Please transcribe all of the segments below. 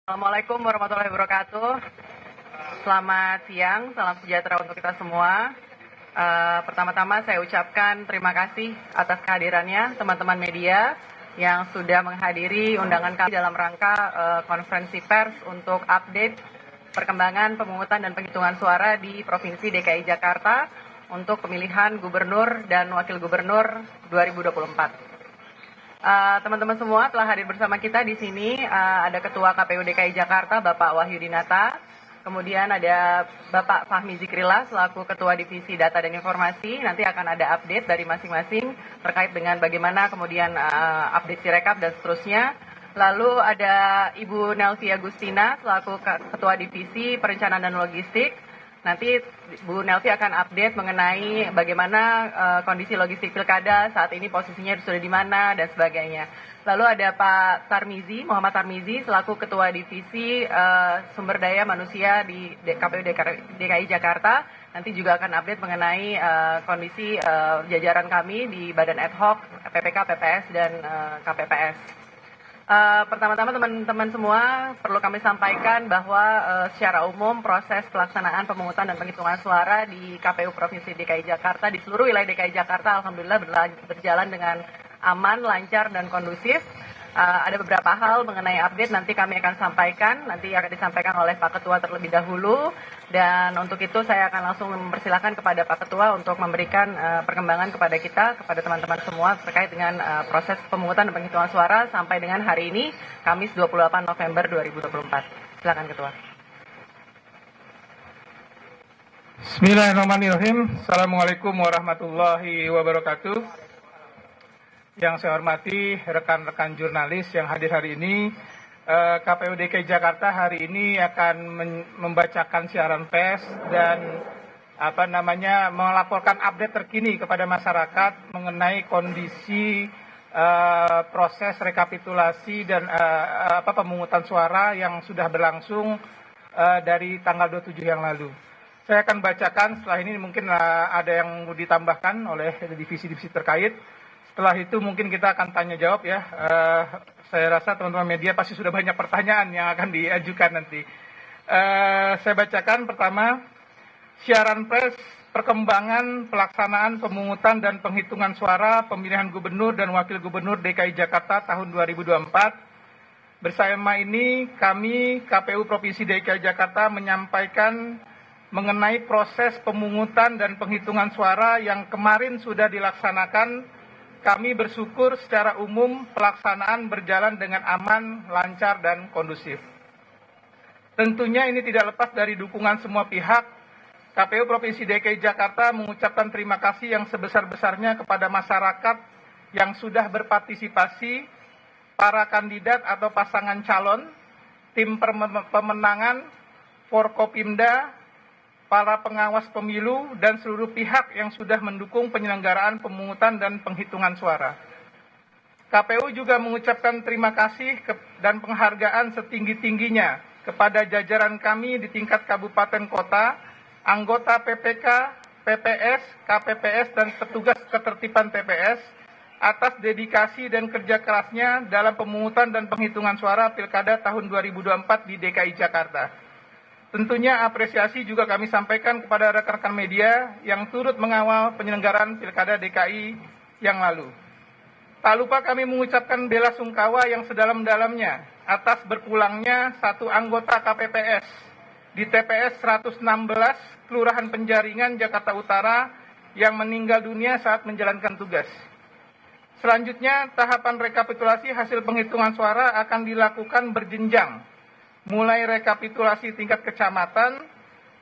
Assalamualaikum warahmatullahi wabarakatuh. Selamat siang, salam sejahtera untuk kita semua. Pertama-tama saya ucapkan terima kasih atas kehadirannya teman-teman media yang sudah menghadiri undangan kami dalam rangka konferensi pers untuk update perkembangan pemungutan dan penghitungan suara di Provinsi DKI Jakarta untuk pemilihan gubernur dan wakil gubernur 2024. Teman-teman semua telah hadir bersama kita di sini. Ada Ketua KPU DKI Jakarta, Bapak Wahyudinata. Kemudian ada Bapak Fahmi Zikrillah selaku Ketua Divisi Data dan Informasi. Nanti akan ada update dari masing-masing terkait dengan bagaimana kemudian update Sirekap dan seterusnya. Lalu ada Ibu Nelvi Agustina selaku Ketua Divisi Perencanaan dan Logistik. Nanti Bu Nelvi akan update mengenai bagaimana kondisi logistik pilkada saat ini, posisinya sudah di mana dan sebagainya. Lalu ada Pak Tarmizi, Muhammad Tarmizi selaku Ketua Divisi Sumber Daya Manusia di KPU DKI Jakarta. Nanti juga akan update mengenai kondisi jajaran kami di Badan Ad Hoc, PPK, PPS, dan KPPS. Pertama-tama teman-teman semua perlu kami sampaikan bahwa secara umum proses pelaksanaan pemungutan dan penghitungan suara di KPU Provinsi DKI Jakarta di seluruh wilayah DKI Jakarta alhamdulillah berjalan dengan aman, lancar, dan kondusif. Ada beberapa hal mengenai update nanti kami akan sampaikan, nanti akan disampaikan oleh Pak Ketua terlebih dahulu, dan untuk itu saya akan langsung mempersilahkan kepada Pak Ketua untuk memberikan perkembangan kepada kita, kepada teman-teman semua terkait dengan proses pemungutan dan penghitungan suara sampai dengan hari ini, Kamis 28 November 2024. Silakan Ketua. Bismillahirrahmanirrahim. Assalamualaikum warahmatullahi wabarakatuh. Yang saya hormati rekan-rekan jurnalis yang hadir hari ini, KPU DKI Jakarta hari ini akan membacakan siaran pers dan melaporkan update terkini kepada masyarakat mengenai kondisi proses rekapitulasi dan pemungutan suara yang sudah berlangsung dari tanggal 27 yang lalu. Saya akan bacakan, setelah ini mungkin ada yang ditambahkan oleh divisi-divisi terkait. Setelah itu mungkin kita akan tanya jawab ya. Saya rasa teman-teman media pasti sudah banyak pertanyaan yang akan diajukan nanti. Saya bacakan pertama, siaran pers perkembangan pelaksanaan pemungutan dan penghitungan suara pemilihan gubernur dan wakil gubernur DKI Jakarta tahun 2024. Bersama ini kami KPU Provinsi DKI Jakarta menyampaikan mengenai proses pemungutan dan penghitungan suara yang kemarin sudah dilaksanakan. Kami bersyukur secara umum pelaksanaan berjalan dengan aman, lancar, dan kondusif. Tentunya ini tidak lepas dari dukungan semua pihak. KPU Provinsi DKI Jakarta mengucapkan terima kasih yang sebesar-besarnya kepada masyarakat yang sudah berpartisipasi, para kandidat atau pasangan calon, tim pemenangan, Forkopimda, para pengawas pemilu, dan seluruh pihak yang sudah mendukung penyelenggaraan pemungutan dan penghitungan suara. KPU juga mengucapkan terima kasih dan penghargaan setinggi-tingginya kepada jajaran kami di tingkat kabupaten kota, anggota PPK, PPS, KPPS, dan petugas ketertiban TPS atas dedikasi dan kerja kerasnya dalam pemungutan dan penghitungan suara Pilkada tahun 2024 di DKI Jakarta. Tentunya apresiasi juga kami sampaikan kepada rekan-rekan media yang turut mengawal penyelenggaraan Pilkada DKI yang lalu. Tak lupa kami mengucapkan bela sungkawa yang sedalam-dalamnya atas berpulangnya satu anggota KPPS di TPS 116, Kelurahan Penjaringan, Jakarta Utara, yang meninggal dunia saat menjalankan tugas. Selanjutnya, tahapan rekapitulasi hasil penghitungan suara akan dilakukan berjenjang, mulai rekapitulasi tingkat kecamatan,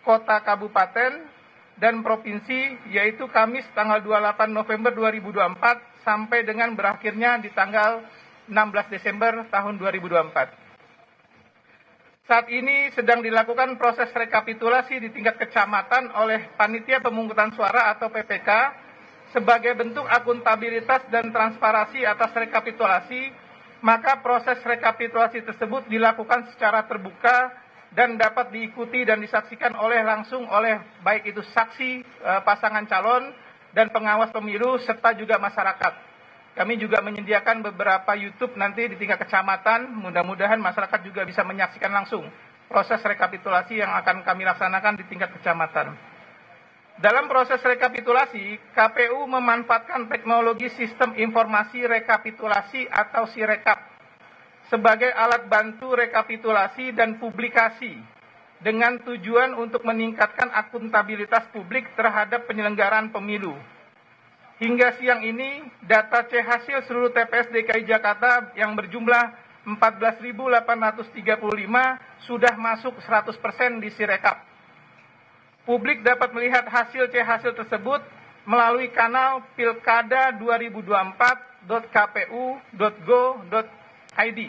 kota, kabupaten, dan provinsi, yaitu Kamis tanggal 28 November 2024 sampai dengan berakhirnya di tanggal 16 Desember tahun 2024. Saat ini sedang dilakukan proses rekapitulasi di tingkat kecamatan oleh Panitia Pemungutan Suara atau PPK sebagai bentuk akuntabilitas dan transparansi atas rekapitulasi. Maka proses rekapitulasi tersebut dilakukan secara terbuka dan dapat diikuti dan disaksikan langsung oleh baik itu saksi, pasangan calon, dan pengawas pemilu, serta juga masyarakat. Kami juga menyediakan beberapa YouTube nanti di tingkat kecamatan. Mudah-mudahan masyarakat juga bisa menyaksikan langsung proses rekapitulasi yang akan kami laksanakan di tingkat kecamatan. Dalam proses rekapitulasi, KPU memanfaatkan teknologi sistem informasi rekapitulasi atau Sirekap sebagai alat bantu rekapitulasi dan publikasi dengan tujuan untuk meningkatkan akuntabilitas publik terhadap penyelenggaraan pemilu. Hingga siang ini, data C hasil seluruh TPS DKI Jakarta yang berjumlah 14.835 sudah masuk 100% di Sirekap. Publik dapat melihat hasil C hasil tersebut melalui kanal pilkada2024.kpu.go.id.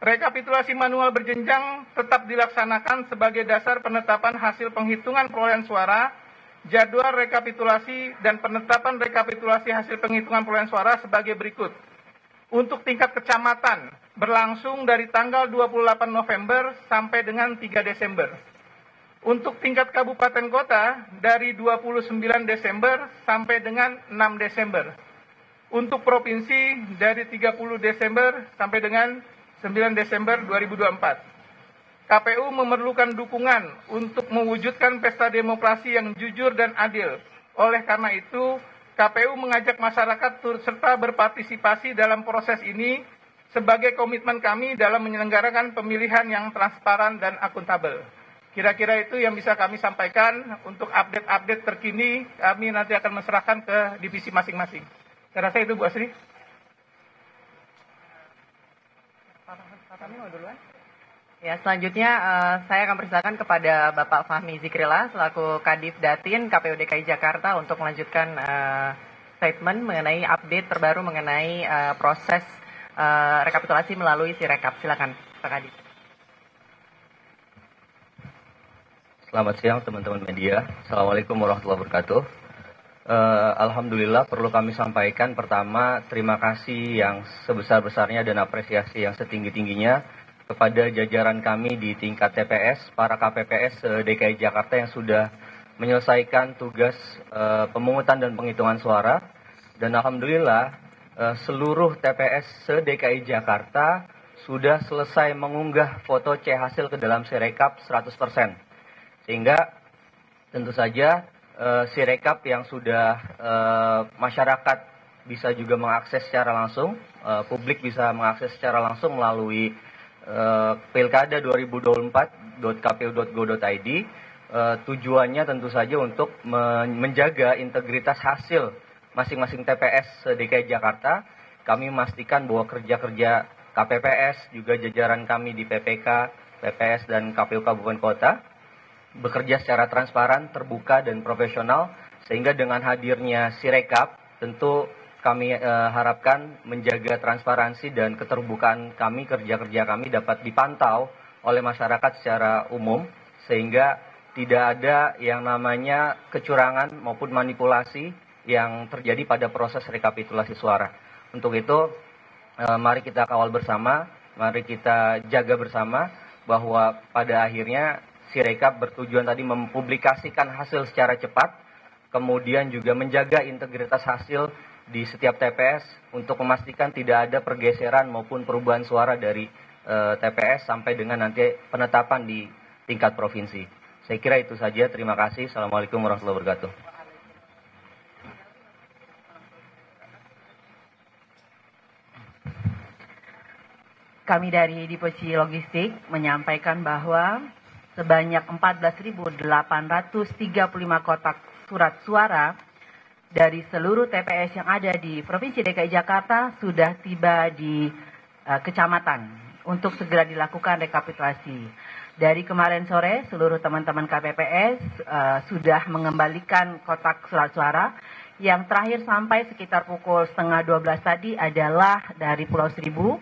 Rekapitulasi manual berjenjang tetap dilaksanakan sebagai dasar penetapan hasil penghitungan perolehan suara. Jadwal rekapitulasi dan penetapan rekapitulasi hasil penghitungan perolehan suara sebagai berikut. Untuk tingkat kecamatan, berlangsung dari tanggal 28 November sampai dengan 3 Desember. Untuk tingkat kabupaten kota, dari 29 Desember sampai dengan 6 Desember. Untuk provinsi, dari 30 Desember sampai dengan 9 Desember 2024. KPU memerlukan dukungan untuk mewujudkan pesta demokrasi yang jujur dan adil. Oleh karena itu, KPU mengajak masyarakat turut serta berpartisipasi dalam proses ini sebagai komitmen kami dalam menyelenggarakan pemilihan yang transparan dan akuntabel. Kira-kira itu yang bisa kami sampaikan. Untuk update-update terkini, kami nanti akan menserahkan ke divisi masing-masing. Saya rasa itu Bu Asri. Ya, selanjutnya saya akan persilakan kepada Bapak Fahmi Zikrillah selaku Kadif Datin KPU DKI Jakarta untuk melanjutkan statement mengenai update terbaru mengenai proses rekapitulasi melalui Sirekap. Silakan Pak Kadif. Selamat siang teman-teman media. Assalamualaikum warahmatullahi wabarakatuh. Alhamdulillah perlu kami sampaikan pertama terima kasih yang sebesar-besarnya dan apresiasi yang setinggi-tingginya kepada jajaran kami di tingkat TPS, para KPPS DKI Jakarta yang sudah menyelesaikan tugas pemungutan dan penghitungan suara. Dan Alhamdulillah seluruh TPS DKI Jakarta sudah selesai mengunggah foto C hasil ke dalam Sirekap 100%. Sehingga tentu saja Sirekap yang sudah masyarakat bisa juga mengakses secara langsung, publik bisa mengakses secara langsung melalui pilkada2024.kpu.go.id. Tujuannya tentu saja untuk menjaga integritas hasil masing-masing TPS DKI Jakarta. Kami memastikan bahwa kerja-kerja KPPS juga jajaran kami di PPK, PPS dan KPU Kabupaten Kota bekerja secara transparan, terbuka dan profesional, sehingga dengan hadirnya Sirekap tentu kami harapkan menjaga transparansi dan keterbukaan kami, kerja-kerja kami dapat dipantau oleh masyarakat secara umum, sehingga tidak ada yang namanya kecurangan maupun manipulasi yang terjadi pada proses rekapitulasi suara. Untuk itu, mari kita kawal bersama, mari kita jaga bersama bahwa pada akhirnya Sirekap bertujuan tadi mempublikasikan hasil secara cepat, kemudian juga menjaga integritas hasil di setiap TPS untuk memastikan tidak ada pergeseran maupun perubahan suara dari TPS sampai dengan nanti penetapan di tingkat provinsi. Saya kira itu saja. Terima kasih. Assalamualaikum warahmatullahi wabarakatuh. Kami dari Divisi Logistik menyampaikan bahwa sebanyak 14.835 kotak surat suara dari seluruh TPS yang ada di Provinsi DKI Jakarta sudah tiba di kecamatan untuk segera dilakukan rekapitulasi. Dari kemarin sore, seluruh teman-teman KPPS sudah mengembalikan kotak surat suara. Yang terakhir sampai sekitar pukul 11:30 tadi adalah dari Pulau Seribu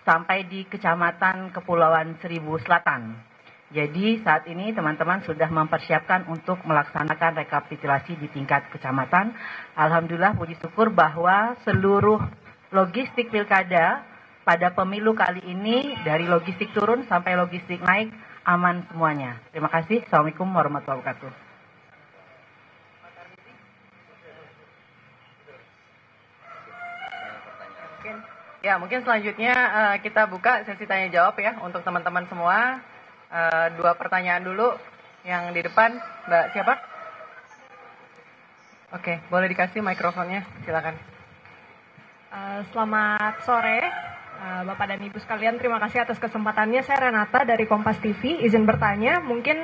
sampai di Kecamatan Kepulauan Seribu Selatan. Jadi saat ini teman-teman sudah mempersiapkan untuk melaksanakan rekapitulasi di tingkat kecamatan. Alhamdulillah puji syukur bahwa seluruh logistik pilkada pada pemilu kali ini dari logistik turun sampai logistik naik aman semuanya. Terima kasih. Assalamualaikum warahmatullahi wabarakatuh. Ya, mungkin selanjutnya kita buka sesi tanya jawab ya untuk teman-teman semua. 2 pertanyaan dulu yang di depan. Mbak siapa? Oke, boleh dikasih mikrofonnya, silakan. Selamat sore, Bapak dan Ibu sekalian. Terima kasih atas kesempatannya. Saya Renata dari Kompas TV. Izin bertanya, mungkin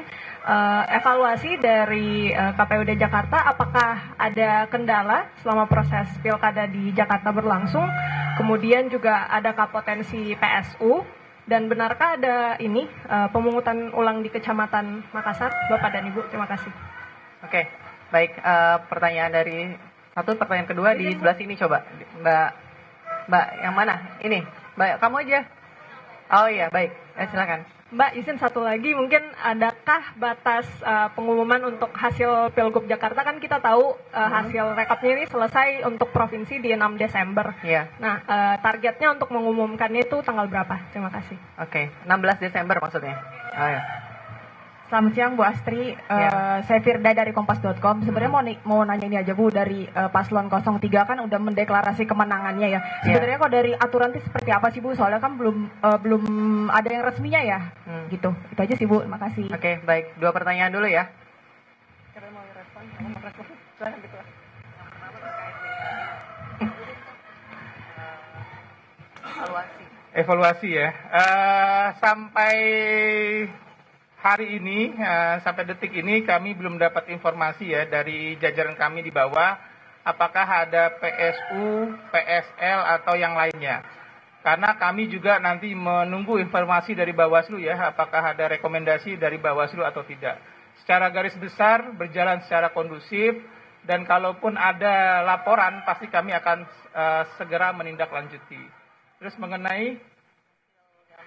evaluasi dari KPUD Jakarta, apakah ada kendala selama proses pilkada di Jakarta berlangsung? Kemudian juga adakah potensi PSU? Dan benarkah ada ini pemungutan ulang di Kecamatan Makassar? Bapak dan Ibu, terima kasih. Oke, baik. Pertanyaan dari satu, pertanyaan kedua di sebelah sini coba. Mbak yang mana? Ini, Mbak kamu aja. Oh iya, baik. Silakan. Mbak, izin satu lagi, mungkin adakah batas pengumuman untuk hasil Pilgub Jakarta? Kan kita tahu hasil rekapnya ini selesai untuk provinsi di 6 Desember. Iya. Nah, targetnya untuk mengumumkannya itu tanggal berapa? Terima kasih. Oke, 16 Desember maksudnya. Oh ya. Selamat siang Bu Astri, saya Firda dari Kompas.com. Sebenarnya mau nanya ini aja Bu, dari Paslon 03 kan udah mendeklarasi kemenangannya ya. Sebenarnya kok dari aturan itu seperti apa sih Bu? Soalnya kan belum ada yang resminya ya, gitu. Itu aja sih Bu, terima kasih. Oke, baik. 2 pertanyaan dulu ya. Evaluasi ya. Sampai hari ini, sampai detik ini kami belum dapat informasi ya dari jajaran kami di bawah apakah ada PSU, PSL atau yang lainnya. Karena kami juga nanti menunggu informasi dari Bawaslu ya, apakah ada rekomendasi dari Bawaslu atau tidak. Secara garis besar berjalan secara kondusif, dan kalaupun ada laporan pasti kami akan segera menindaklanjuti. Terus mengenai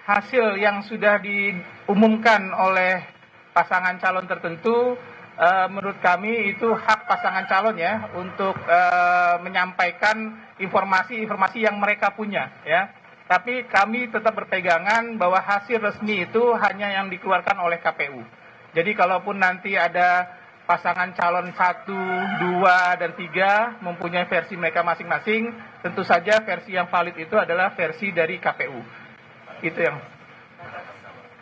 hasil yang sudah diumumkan oleh pasangan calon tertentu, menurut kami itu hak pasangan calon ya untuk menyampaikan informasi-informasi yang mereka punya ya. Tapi kami tetap berpegangan bahwa hasil resmi itu hanya yang dikeluarkan oleh KPU. Jadi kalaupun nanti ada pasangan calon 1, 2, dan 3 mempunyai versi mereka masing-masing, tentu saja versi yang valid itu adalah versi dari KPU. Itu yang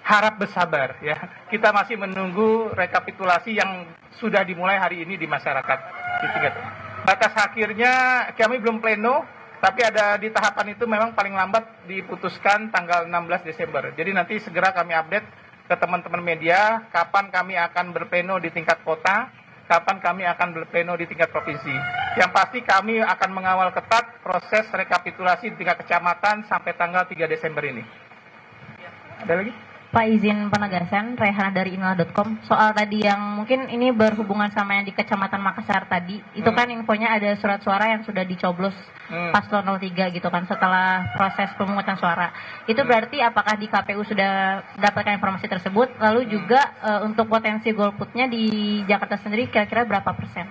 harap bersabar ya. Kita masih menunggu rekapitulasi yang sudah dimulai hari ini di masyarakat. Batas akhirnya kami belum pleno, tapi ada di tahapan itu memang paling lambat diputuskan tanggal 16 Desember. Jadi nanti segera kami update ke teman-teman media kapan kami akan berpleno di tingkat kota, kapan kami akan berpleno di tingkat provinsi. Yang pasti kami akan mengawal ketat proses rekapitulasi di tingkat kecamatan sampai tanggal 3 Desember ini. Ada lagi? Pak, izin penegasan, Rehana dari inilah.com. Soal tadi yang mungkin ini berhubungan sama yang di Kecamatan Makassar tadi, itu kan infonya ada surat suara yang sudah dicoblos Paslon 03 gitu kan setelah proses pemungutan suara. Itu berarti apakah di KPU sudah mendapatkan informasi tersebut? Lalu juga untuk potensi golputnya di Jakarta sendiri kira-kira berapa persen?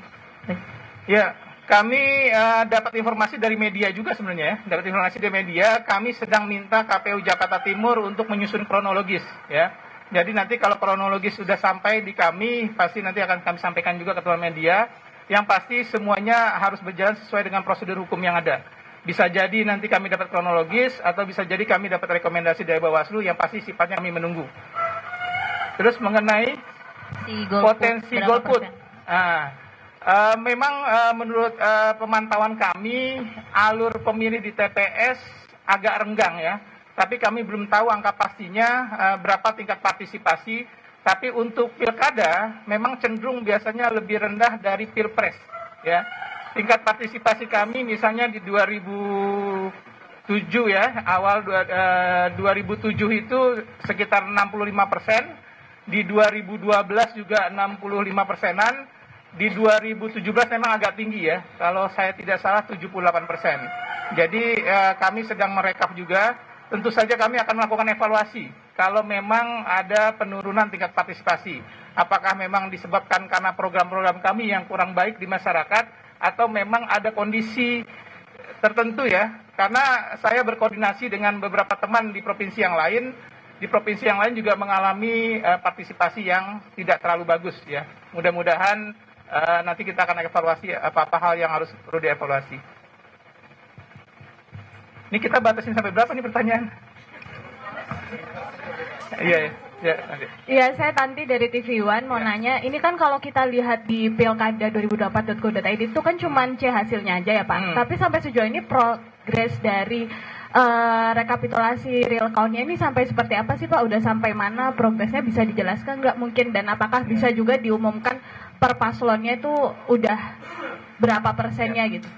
Ya, kami dapat informasi dari media juga sebenarnya ya. Dapat informasi dari media, kami sedang minta KPU Jakarta Timur untuk menyusun kronologis ya. Jadi nanti kalau kronologis sudah sampai di kami, pasti nanti akan kami sampaikan juga ke teman media. Yang pasti semuanya harus berjalan sesuai dengan prosedur hukum yang ada. Bisa jadi nanti kami dapat kronologis, atau bisa jadi kami dapat rekomendasi dari Bawaslu, yang pasti sifatnya kami menunggu. Terus mengenai potensi golput. Memang menurut pemantauan kami, alur pemilih di TPS agak renggang ya. Tapi kami belum tahu angka pastinya berapa tingkat partisipasi. Tapi untuk pilkada memang cenderung biasanya lebih rendah dari pilpres ya. Tingkat partisipasi kami misalnya di 2007 ya, awal 2007 itu sekitar 65%, di 2012 juga 65%-an. Di 2017 memang agak tinggi ya, kalau saya tidak salah 78%. Jadi kami sedang merekap juga, tentu saja kami akan melakukan evaluasi. Kalau memang ada penurunan tingkat partisipasi, apakah memang disebabkan karena program-program kami yang kurang baik di masyarakat, atau memang ada kondisi tertentu ya. Karena saya berkoordinasi dengan beberapa teman di provinsi yang lain, juga mengalami partisipasi yang tidak terlalu bagus ya. Mudah-mudahan nanti kita akan evaluasi apa-apa hal yang harus perlu dievaluasi. Ini kita batasin sampai berapa nih pertanyaan? Iya, ya. Iya, saya Tanti dari TV One mau nanya, ini kan kalau kita lihat di pilkada 2024.go.id itu kan cuma C hasilnya aja ya Pak. Tapi sampai sejauh ini progres dari rekapitulasi real count-nya ini sampai seperti apa sih Pak? Udah sampai mana progresnya, bisa dijelaskan nggak mungkin? Dan apakah bisa juga diumumkan per paslonnya itu udah berapa persennya gitu?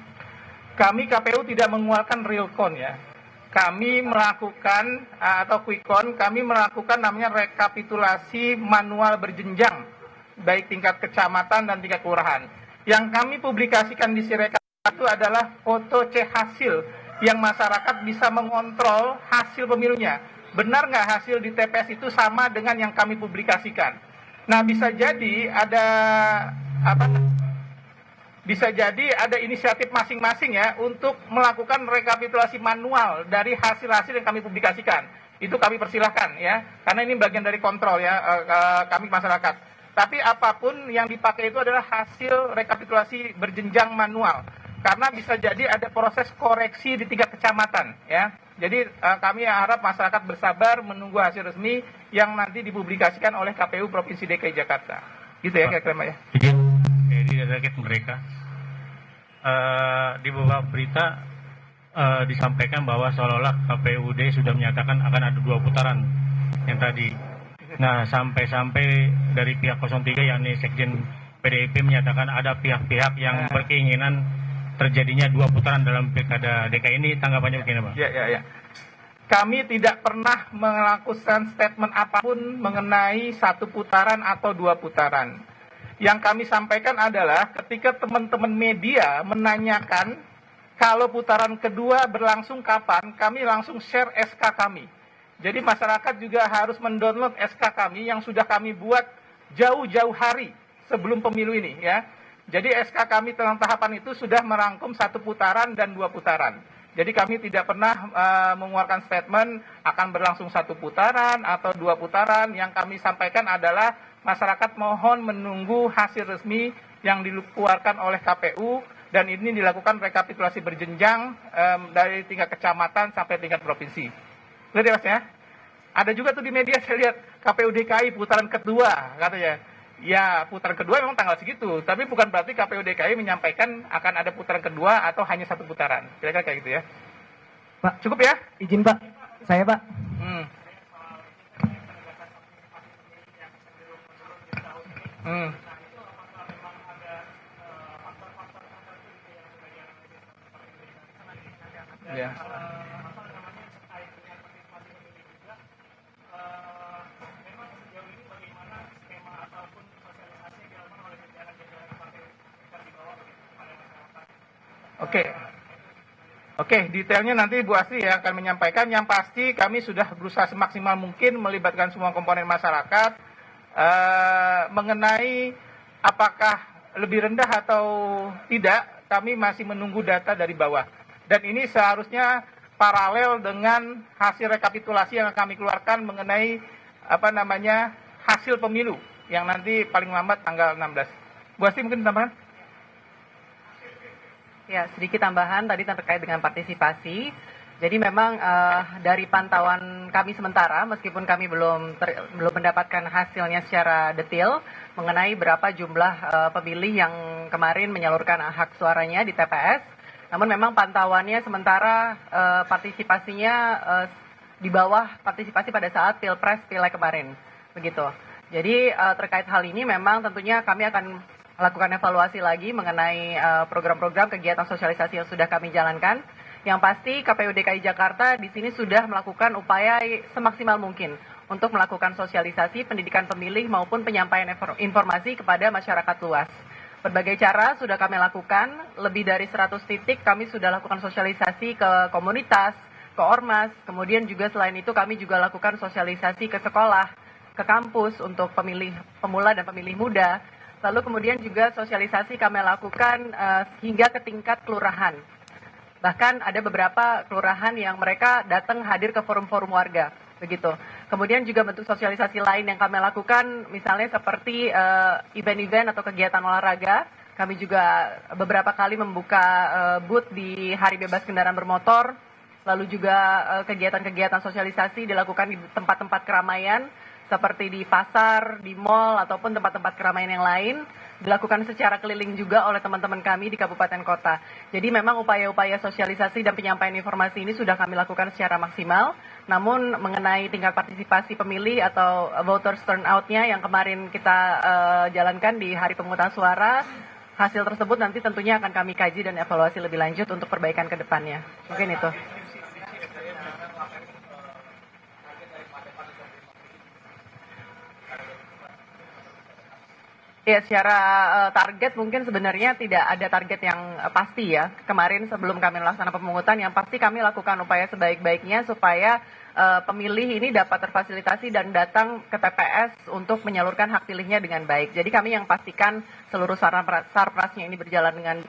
Kami KPU tidak mengeluarkan real count ya. Kami melakukan atau quick count, kami melakukan namanya rekapitulasi manual berjenjang, baik tingkat kecamatan dan tingkat kelurahan. Yang kami publikasikan di Sirekap itu adalah foto C hasil, yang masyarakat bisa mengontrol hasil pemilunya. Benar nggak hasil di TPS itu sama dengan yang kami publikasikan? Nah, bisa jadi ada inisiatif masing-masing ya untuk melakukan rekapitulasi manual dari hasil-hasil yang kami publikasikan. Itu kami persilahkan ya, karena ini bagian dari kontrol ya kami masyarakat. Tapi apapun yang dipakai itu adalah hasil rekapitulasi berjenjang manual, karena bisa jadi ada proses koreksi di tingkat kecamatan ya. Jadi kami harap masyarakat bersabar menunggu hasil resmi yang nanti dipublikasikan oleh KPU Provinsi DKI Jakarta. Gitu ya kira-kira Mbak ya. Jadi dari mereka di beberapa berita disampaikan bahwa seolah-olah KPUD sudah menyatakan akan ada 2 putaran yang tadi. Nah, sampai dari pihak 03 yakni Sekjen PDIP menyatakan ada pihak-pihak yang berkeinginan terjadinya 2 putaran dalam pilkada DKI ini. Tanggapannya bagaimana Pak? Ya. Kami tidak pernah melakukan statement apapun mengenai 1 putaran atau 2 putaran. Yang kami sampaikan adalah ketika teman-teman media menanyakan kalau putaran kedua berlangsung kapan, kami langsung share SK kami. Jadi masyarakat juga harus mendownload SK kami yang sudah kami buat jauh-jauh hari sebelum pemilu ini ya. Jadi SK kami tentang tahapan itu sudah merangkum 1 putaran dan 2 putaran. Jadi kami tidak pernah mengeluarkan statement akan berlangsung 1 putaran atau 2 putaran. Yang kami sampaikan adalah masyarakat mohon menunggu hasil resmi yang dikeluarkan oleh KPU, dan ini dilakukan rekapitulasi berjenjang dari tingkat kecamatan sampai tingkat provinsi. Lihat ya Mas ya. Ada juga tuh di media saya lihat KPU DKI putaran kedua katanya. Ya putaran kedua memang tanggal segitu, tapi bukan berarti KPU DKI menyampaikan akan ada putaran kedua atau hanya 1 putaran. Kira-kira kayak gitu ya. Pak, cukup ya? Izin Pak, saya Pak. Ya. Oke, detailnya nanti Bu Astri ya akan menyampaikan. Yang pasti kami sudah berusaha semaksimal mungkin melibatkan semua komponen masyarakat mengenai apakah lebih rendah atau tidak. Kami masih menunggu data dari bawah. Dan ini seharusnya paralel dengan hasil rekapitulasi yang kami keluarkan mengenai hasil pemilu yang nanti paling lambat tanggal 16. Bu Astri mungkin tambahan? Ya, sedikit tambahan tadi terkait dengan partisipasi. Jadi memang dari pantauan kami sementara, meskipun kami belum mendapatkan hasilnya secara detail mengenai berapa jumlah pemilih yang kemarin menyalurkan hak suaranya di TPS, namun memang pantauannya sementara partisipasinya di bawah partisipasi pada saat Pilpres Pileg kemarin, begitu. Jadi terkait hal ini memang tentunya kami akan lakukan evaluasi lagi mengenai program-program kegiatan sosialisasi yang sudah kami jalankan. Yang pasti KPU DKI Jakarta di sini sudah melakukan upaya semaksimal mungkin untuk melakukan sosialisasi pendidikan pemilih maupun penyampaian informasi kepada masyarakat luas. Berbagai cara sudah kami lakukan, lebih dari 100 titik kami sudah lakukan sosialisasi ke komunitas, ke ormas, kemudian juga selain itu kami juga lakukan sosialisasi ke sekolah, ke kampus untuk pemilih pemula dan pemilih muda. Lalu kemudian juga sosialisasi kami lakukan hingga ke tingkat kelurahan. Bahkan ada beberapa kelurahan yang mereka datang hadir ke forum-forum warga, begitu. Kemudian juga bentuk sosialisasi lain yang kami lakukan, misalnya seperti event-event atau kegiatan olahraga. Kami juga beberapa kali membuka booth di Hari Bebas Kendaraan Bermotor. lalu juga kegiatan-kegiatan sosialisasi dilakukan di tempat-tempat keramaian seperti di pasar, di mal, ataupun tempat-tempat keramaian yang lain, dilakukan secara keliling juga oleh teman-teman kami di kabupaten kota. Jadi memang upaya-upaya sosialisasi dan penyampaian informasi ini sudah kami lakukan secara maksimal, namun mengenai tingkat partisipasi pemilih atau voters turnout-nya yang kemarin kita jalankan di hari pemungutan suara, hasil tersebut nanti tentunya akan kami kaji dan evaluasi lebih lanjut untuk perbaikan ke depannya. Mungkin itu. Ya, secara target mungkin sebenarnya tidak ada target yang pasti ya. Kemarin sebelum kami melaksanakan pemungutan, yang pasti kami lakukan upaya sebaik-baiknya supaya pemilih ini dapat terfasilitasi dan datang ke TPS untuk menyalurkan hak pilihnya dengan baik. Jadi kami yang pastikan seluruh sarprasnya ini berjalan dengan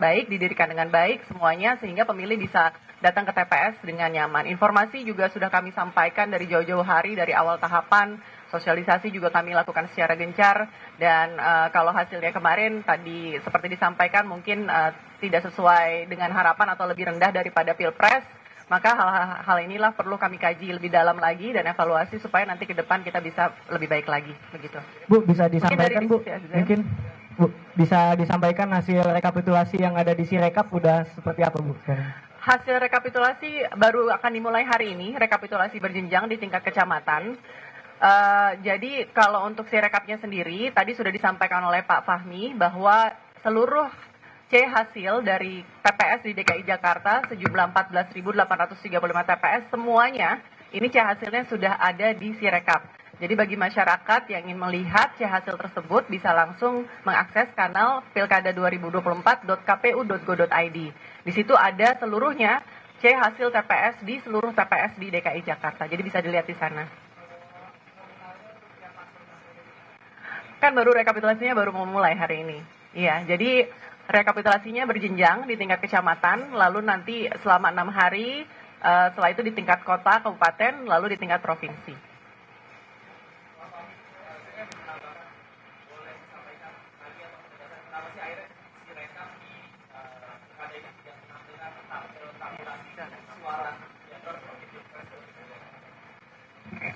baik, didirikan dengan baik semuanya, sehingga pemilih bisa datang ke TPS dengan nyaman. Informasi juga sudah kami sampaikan dari jauh-jauh hari, dari awal tahapan. Sosialisasi juga kami lakukan secara gencar, dan kalau hasilnya kemarin tadi seperti disampaikan mungkin tidak sesuai dengan harapan atau lebih rendah daripada Pilpres, maka hal inilah perlu kami kaji lebih dalam lagi dan evaluasi supaya nanti ke depan kita bisa lebih baik lagi, begitu. Bu, bisa disampaikan Bu, bisa disampaikan hasil rekapitulasi yang ada di Sirekap udah seperti apa Bu? Hasil rekapitulasi baru akan dimulai hari ini, rekapitulasi berjenjang di tingkat kecamatan. Jadi kalau untuk Sirekapnya sendiri, tadi sudah disampaikan oleh Pak Fahmi bahwa seluruh C hasil dari TPS di DKI Jakarta sejumlah 14.835 TPS semuanya, ini C hasilnya sudah ada di Sirekap. Jadi bagi masyarakat yang ingin melihat C hasil tersebut bisa langsung mengakses kanal pilkada2024.kpu.go.id. Di situ ada seluruhnya C hasil TPS di seluruh TPS di DKI Jakarta. Jadi bisa dilihat di sana. Kan baru rekapitulasinya baru memulai hari ini. Iya, jadi rekapitulasinya berjenjang di tingkat kecamatan, lalu nanti selama 6 hari, setelah itu di tingkat kota, kabupaten, lalu di tingkat provinsi.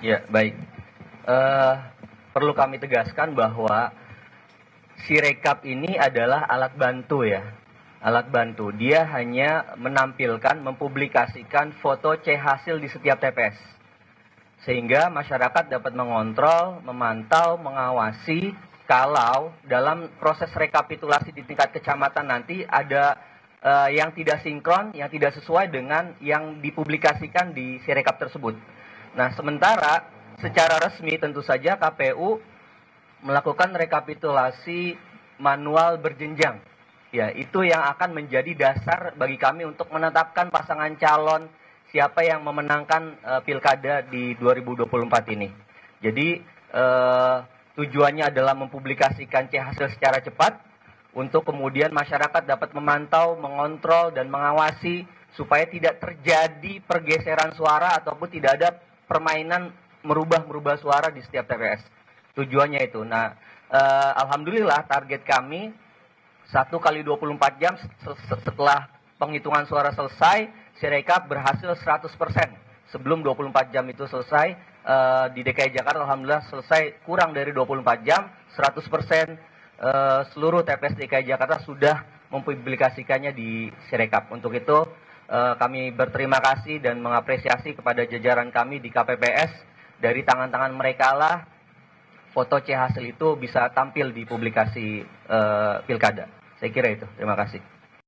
Ya, baik. Perlu kami tegaskan bahwa Sirekap ini adalah alat bantu ya. Alat bantu. Dia hanya menampilkan, mempublikasikan foto C hasil di setiap TPS. Sehingga masyarakat dapat mengontrol, memantau, mengawasi kalau dalam proses rekapitulasi di tingkat kecamatan nanti ada yang tidak sinkron, yang tidak sesuai dengan yang dipublikasikan di Sirekap tersebut. Nah, sementara secara resmi tentu saja KPU melakukan rekapitulasi manual berjenjang. Ya, itu yang akan menjadi dasar bagi kami untuk menetapkan pasangan calon siapa yang memenangkan pilkada di 2024 ini. Jadi tujuannya adalah mempublikasikan C hasil secara cepat untuk kemudian masyarakat dapat memantau, mengontrol dan mengawasi supaya tidak terjadi pergeseran suara ataupun tidak ada permainan merubah suara di setiap TPS. Tujuannya itu. Nah, alhamdulillah target kami 1 kali 24 jam setelah penghitungan suara selesai, Sirekap berhasil 100%. Sebelum 24 jam itu selesai, di DKI Jakarta alhamdulillah selesai kurang dari 24 jam, 100% seluruh TPS DKI Jakarta sudah mempublikasikannya di Sirekap. Untuk itu kami berterima kasih dan mengapresiasi kepada jajaran kami di KPPS. Dari tangan-tangan mereka lah foto C hasil itu bisa tampil di publikasi pilkada. Saya kira itu. Terima kasih.